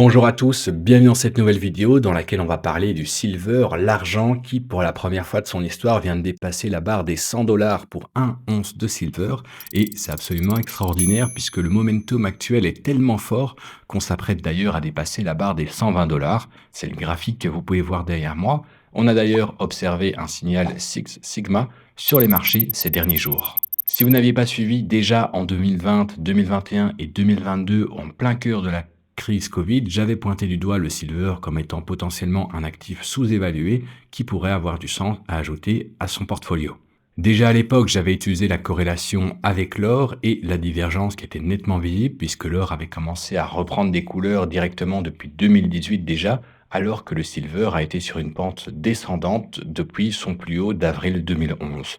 Bonjour à tous, bienvenue dans cette nouvelle vidéo dans laquelle on va parler du silver, l'argent qui pour la première fois de son histoire vient de dépasser la barre des 100 dollars pour 1 once de silver et c'est absolument extraordinaire puisque le momentum actuel est tellement fort qu'on s'apprête d'ailleurs à dépasser la barre des 120 dollars. C'est le graphique que vous pouvez voir derrière moi. On a d'ailleurs observé un signal Six Sigma sur les marchés ces derniers jours. Si vous n'aviez pas suivi déjà en 2020, 2021 et 2022 en plein cœur de la crise Covid, j'avais pointé du doigt le silver comme étant potentiellement un actif sous-évalué qui pourrait avoir du sens à ajouter à son portfolio. Déjà à l'époque, j'avais utilisé la corrélation avec l'or et la divergence qui était nettement visible puisque l'or avait commencé à reprendre des couleurs directement depuis 2018 déjà, alors que le silver a été sur une pente descendante depuis son plus haut d'avril 2011.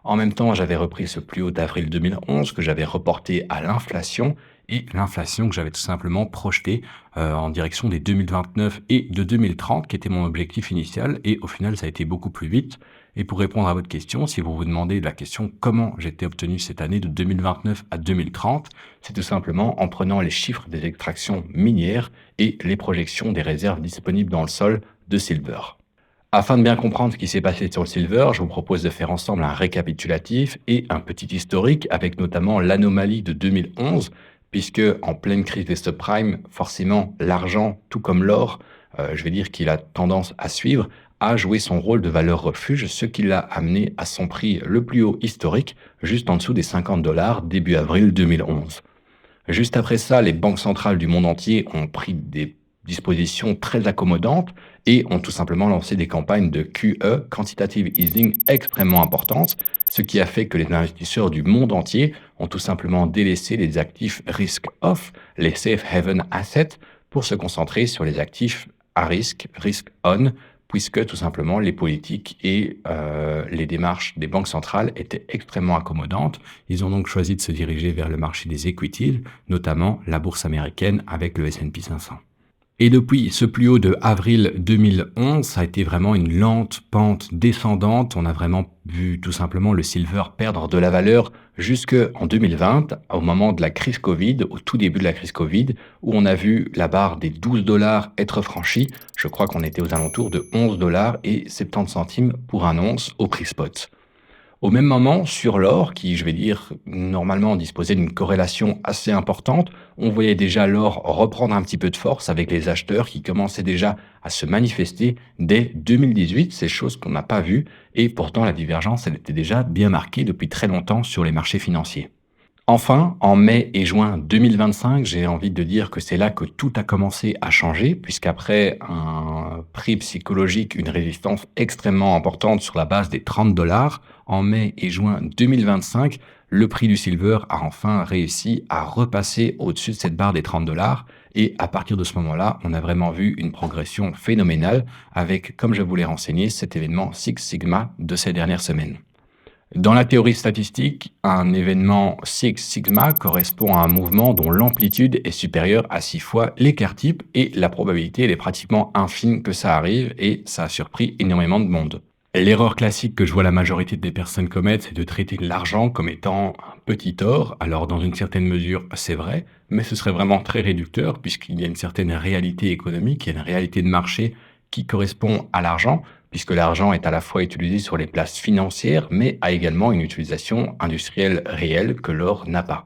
En même temps, j'avais repris ce plus haut d'avril 2011 que j'avais reporté à l'inflation et l'inflation que j'avais tout simplement projeté en direction des 2029 et de 2030 qui était mon objectif initial et au final ça a été beaucoup plus vite. Et pour répondre à votre question, si vous vous demandez la question comment j'étais obtenu cette année de 2029 à 2030, c'est tout simplement en prenant les chiffres des extractions minières et les projections des réserves disponibles dans le sol de silver. Afin de bien comprendre ce qui s'est passé sur le silver, je vous propose de faire ensemble un récapitulatif et un petit historique avec notamment l'anomalie de 2011, puisque en pleine crise des subprimes, forcément l'argent, tout comme l'or, je vais dire qu'il a tendance à suivre, a joué son rôle de valeur refuge, ce qui l'a amené à son prix le plus haut historique, juste en dessous des 50 dollars début avril 2011. Juste après ça, les banques centrales du monde entier ont pris des dispositions très accommodantes et ont tout simplement lancé des campagnes de QE, quantitative easing, extrêmement importantes, ce qui a fait que les investisseurs du monde entier ont tout simplement délaissé les actifs risk-off, les safe haven assets, pour se concentrer sur les actifs à risque, risk-on, puisque tout simplement les politiques et les démarches des banques centrales étaient extrêmement accommodantes. Ils ont donc choisi de se diriger vers le marché des equities, notamment la bourse américaine avec le S&P 500. Et depuis ce plus haut de avril 2011, ça a été vraiment une lente pente descendante. On a vraiment vu tout simplement le silver perdre de la valeur jusqu'en 2020, au moment de la crise Covid, au tout début de la crise Covid, où on a vu la barre des 12 dollars être franchie. Je crois qu'on était aux alentours de 11 dollars et 70 centimes pour un once au prix spot. Au même moment, sur l'or, qui, je vais dire, normalement disposait d'une corrélation assez importante, on voyait déjà l'or reprendre un petit peu de force avec les acheteurs qui commençaient déjà à se manifester dès 2018, ces choses qu'on n'a pas vues, et pourtant la divergence, elle était déjà bien marquée depuis très longtemps sur les marchés financiers. Enfin, en mai et juin 2025, j'ai envie de dire que c'est là que tout a commencé à changer, puisqu'après un prix psychologique, une résistance extrêmement importante sur la base des 30 dollars, en mai et juin 2025, le prix du silver a enfin réussi à repasser au-dessus de cette barre des 30 dollars. Et à partir de ce moment-là, on a vraiment vu une progression phénoménale avec, comme je vous l'ai renseigné, cet événement Six Sigma de ces dernières semaines. Dans la théorie statistique, un événement Six Sigma correspond à un mouvement dont l'amplitude est supérieure à 6 fois l'écart type et la probabilité elle est pratiquement infime que ça arrive et ça a surpris énormément de monde. L'erreur classique que je vois la majorité des personnes commettre, c'est de traiter l'argent comme étant un petit or. Alors dans une certaine mesure, c'est vrai, mais ce serait vraiment très réducteur puisqu'il y a une certaine réalité économique, il y a une réalité de marché qui correspond à l'argent, puisque l'argent est à la fois utilisé sur les places financières, mais a également une utilisation industrielle réelle que l'or n'a pas.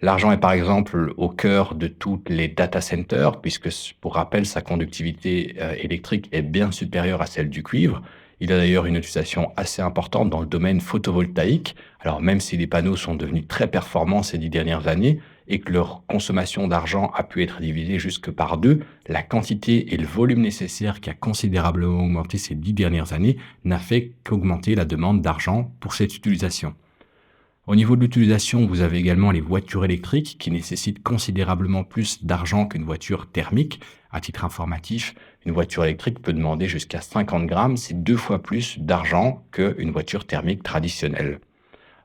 L'argent est par exemple au cœur de tous les data centers, puisque pour rappel, sa conductivité électrique est bien supérieure à celle du cuivre. Il a d'ailleurs une utilisation assez importante dans le domaine photovoltaïque. Alors même si les panneaux sont devenus très performants ces 10 dernières années et que leur consommation d'argent a pu être divisée jusque par deux, la quantité et le volume nécessaire qui a considérablement augmenté ces 10 dernières années n'a fait qu'augmenter la demande d'argent pour cette utilisation. Au niveau de l'utilisation, vous avez également les voitures électriques qui nécessitent considérablement plus d'argent qu'une voiture thermique. À titre informatif, une voiture électrique peut demander jusqu'à 50 grammes, c'est 2 fois plus d'argent qu'une voiture thermique traditionnelle.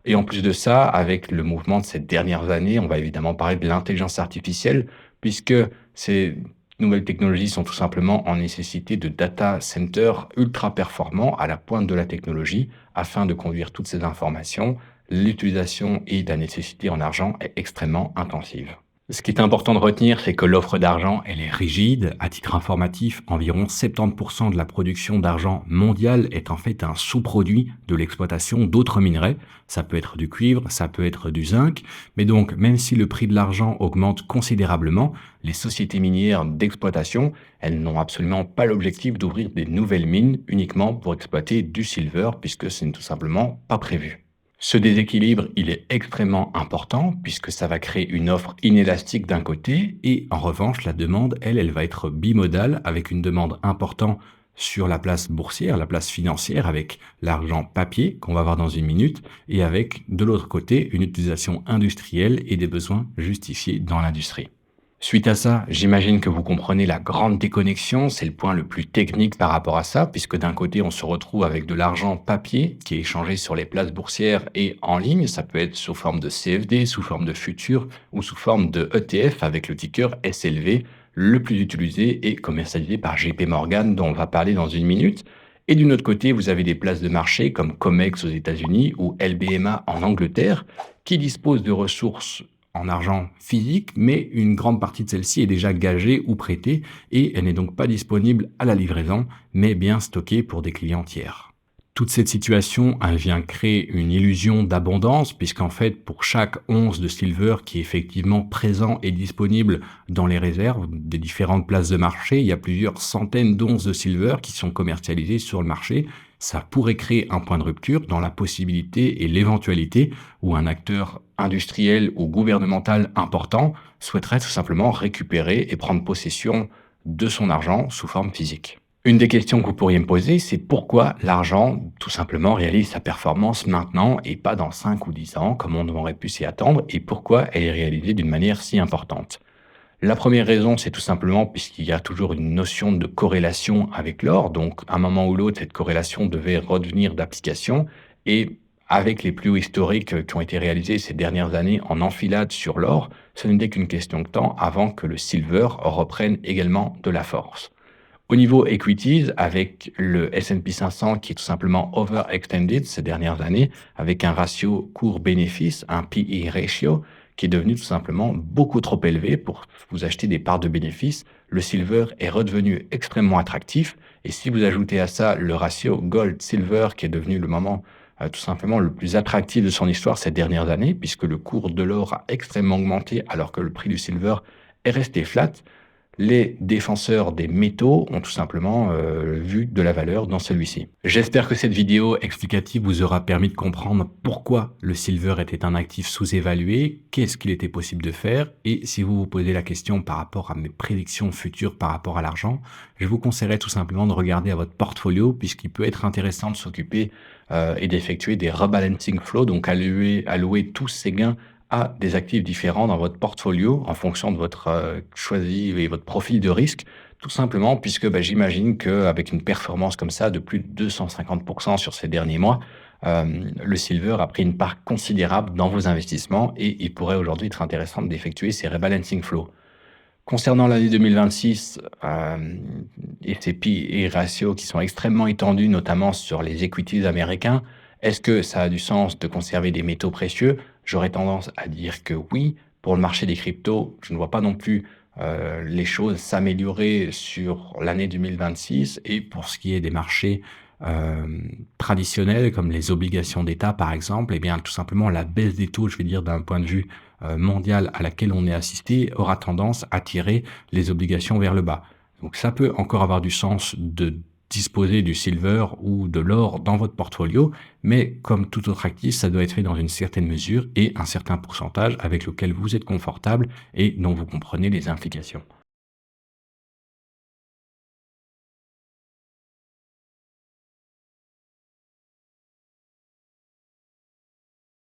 Et en plus de ça, avec le mouvement de ces dernières années, on va évidemment parler de l'intelligence artificielle, puisque ces nouvelles technologies sont tout simplement en nécessité de data centers ultra performants à la pointe de la technologie afin de conduire toutes ces informations. L'utilisation et la nécessité en argent est extrêmement intensive. Ce qui est important de retenir, c'est que l'offre d'argent, elle est rigide. À titre informatif, environ 70% de la production d'argent mondiale est en fait un sous-produit de l'exploitation d'autres minerais. Ça peut être du cuivre, ça peut être du zinc. Mais donc, même si le prix de l'argent augmente considérablement, les sociétés minières d'exploitation, elles n'ont absolument pas l'objectif d'ouvrir des nouvelles mines uniquement pour exploiter du silver, puisque ce n'est tout simplement pas prévu. Ce déséquilibre, il est extrêmement important puisque ça va créer une offre inélastique d'un côté et en revanche, la demande, elle va être bimodale avec une demande importante sur la place boursière, la place financière avec l'argent papier qu'on va voir dans une minute et avec de l'autre côté une utilisation industrielle et des besoins justifiés dans l'industrie. Suite à ça, j'imagine que vous comprenez la grande déconnexion, c'est le point le plus technique par rapport à ça, puisque d'un côté, on se retrouve avec de l'argent papier qui est échangé sur les places boursières et en ligne, ça peut être sous forme de CFD, sous forme de futurs ou sous forme de ETF avec le ticker SLV, le plus utilisé et commercialisé par JP Morgan, dont on va parler dans une minute. Et d'une autre côté, vous avez des places de marché comme COMEX aux États-Unis ou LBMA en Angleterre, qui disposent de ressources en argent physique, mais une grande partie de celle-ci est déjà gagée ou prêtée et elle n'est donc pas disponible à la livraison, mais bien stockée pour des clients tiers. Toute cette situation, elle vient créer une illusion d'abondance, puisqu'en fait, pour chaque once de silver qui est effectivement présent et disponible dans les réserves des différentes places de marché, il y a plusieurs centaines d'onces de silver qui sont commercialisées sur le marché. Ça pourrait créer un point de rupture dans la possibilité et l'éventualité où un acteur industriel ou gouvernemental important souhaiterait tout simplement récupérer et prendre possession de son argent sous forme physique. Une des questions que vous pourriez me poser, c'est pourquoi l'argent, tout simplement, réalise sa performance maintenant et pas dans 5 ou 10 ans, comme on aurait pu s'y attendre, et pourquoi elle est réalisée d'une manière si importante. La première raison, c'est tout simplement puisqu'il y a toujours une notion de corrélation avec l'or, donc à un moment ou l'autre, cette corrélation devait redevenir d'application, et avec les plus hauts historiques qui ont été réalisés ces dernières années en enfilade sur l'or, ce n'était qu'une question de temps avant que le silver reprenne également de la force. Au niveau equities, avec le S&P 500 qui est tout simplement overextended ces dernières années, avec un ratio cours-bénéfice, un PE ratio, qui est devenu tout simplement beaucoup trop élevé pour vous acheter des parts de bénéfices, le silver est redevenu extrêmement attractif. Et si vous ajoutez à ça le ratio gold-silver qui est devenu le moment tout simplement le plus attractif de son histoire ces dernières années, puisque le cours de l'or a extrêmement augmenté alors que le prix du silver est resté flat, les défenseurs des métaux ont tout simplement vu de la valeur dans celui-ci. J'espère que cette vidéo explicative vous aura permis de comprendre pourquoi le silver était un actif sous-évalué, qu'est-ce qu'il était possible de faire, et si vous vous posez la question par rapport à mes prédictions futures par rapport à l'argent, je vous conseillerais tout simplement de regarder à votre portfolio puisqu'il peut être intéressant de s'occuper et d'effectuer des rebalancing flows, donc allouer tous ces gains à des actifs différents dans votre portfolio en fonction de votre choisi et votre profil de risque, tout simplement puisque j'imagine qu'avec une performance comme ça de plus de 250% sur ces derniers mois, le silver a pris une part considérable dans vos investissements et il pourrait aujourd'hui être intéressant d'effectuer ces rebalancing flows. Concernant l'année 2026, et ces P/E ratios qui sont extrêmement étendus, notamment sur les equities américains, est-ce que ça a du sens de conserver des métaux précieux? J'aurais tendance à dire que oui. Pour le marché des cryptos, je ne vois pas non plus les choses s'améliorer sur l'année 2026. Et pour ce qui est des marchés traditionnels, comme les obligations d'État par exemple, eh bien tout simplement la baisse des taux, je vais dire d'un point de vue mondial à laquelle on est assisté, aura tendance à tirer les obligations vers le bas. Donc ça peut encore avoir du sens de disposer du silver ou de l'or dans votre portfolio, mais comme tout autre actif, ça doit être fait dans une certaine mesure et un certain pourcentage avec lequel vous êtes confortable et dont vous comprenez les implications.